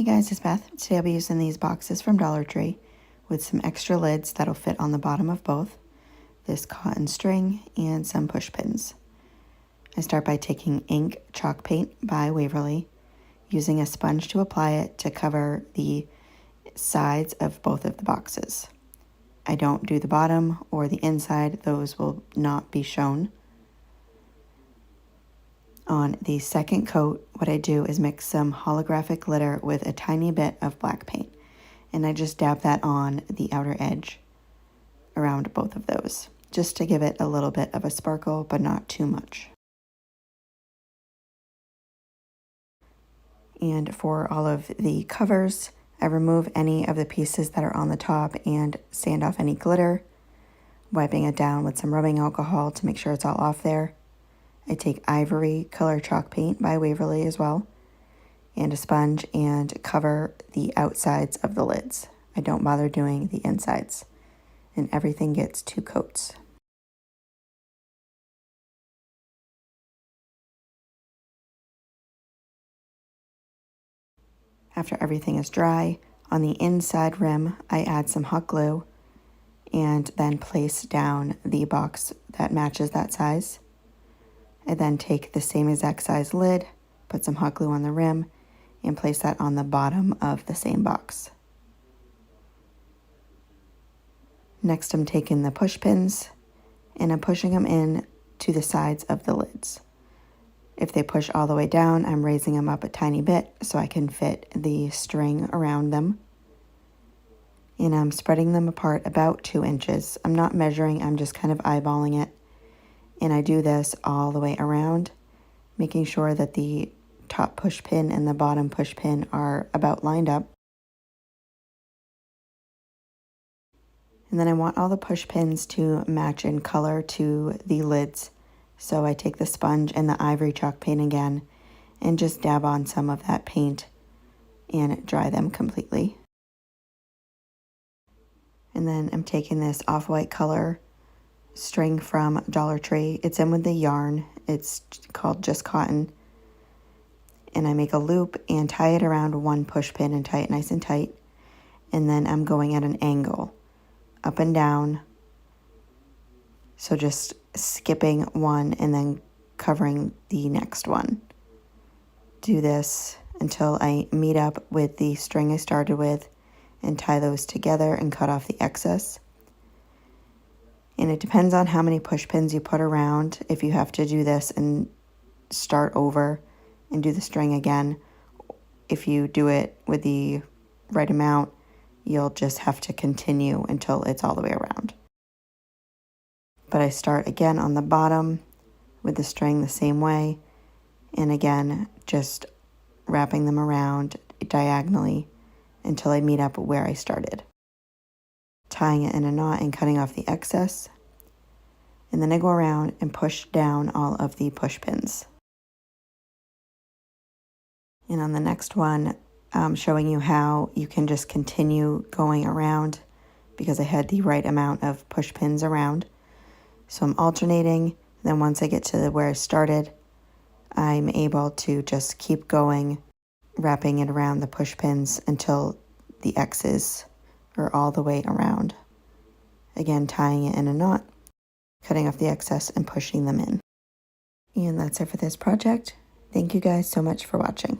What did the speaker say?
Guys, it's Beth. Today I'll be using these boxes from Dollar Tree with some extra lids that'll fit on the bottom of both, this cotton string, and some push pins. I start by taking ink chalk paint by Waverly, using a sponge to apply it to cover the sides of both of the boxes. I don't do the bottom or the inside, those will not be shown. On the second coat, what I do is mix some holographic glitter with a tiny bit of black paint, and I just dab that on the outer edge around both of those, just to give it a little bit of a sparkle, but not too much. And for all of the covers, I remove any of the pieces that are on the top and sand off any glitter, wiping it down with some rubbing alcohol to make sure it's all off there. I take ivory color chalk paint by Waverly as well, and a sponge, and cover the outsides of the lids. I don't bother doing the insides, and everything gets 2 coats. After everything is dry, on the inside rim, I add some hot glue and then place down the box that matches that size. I then take the same exact size lid, put some hot glue on the rim, and place that on the bottom of the same box. Next, I'm taking the push pins and I'm pushing them in to the sides of the lids. If they push all the way down, I'm raising them up a tiny bit so I can fit the string around them. And I'm spreading them apart about 2 inches. I'm not measuring, I'm just kind of eyeballing it. And I do this all the way around, making sure that the top push pin and the bottom push pin are about lined up. And then I want all the push pins to match in color to the lids. So I take the sponge and the ivory chalk paint again and just dab on some of that paint and dry them completely. And then I'm taking this off-white color string from Dollar Tree. It's in with the yarn. It's called Just Cotton. And I make a loop and tie it around 1 push pin and tie it nice and tight. And then I'm going at an angle, up and down. So just skipping one and then covering the next one. Do this until I meet up with the string I started with and tie those together and cut off the excess. And it depends on how many push pins you put around, if you have to do this and start over and do the string again. If you do it with the right amount, you'll just have to continue until it's all the way around. But I start again on the bottom with the string the same way, and again just wrapping them around diagonally until I meet up where I started, tying it in a knot and cutting off the excess. And then I go around and push down all of the push pins. And on the next one, I'm showing you how you can just continue going around because I had the right amount of push pins around. So I'm alternating. Then once I get to where I started, I'm able to just keep going, wrapping it around the push pins until the X's are all the way around. Again, tying it in a knot, cutting off the excess and pushing them in. And that's it for this project. Thank you guys so much for watching.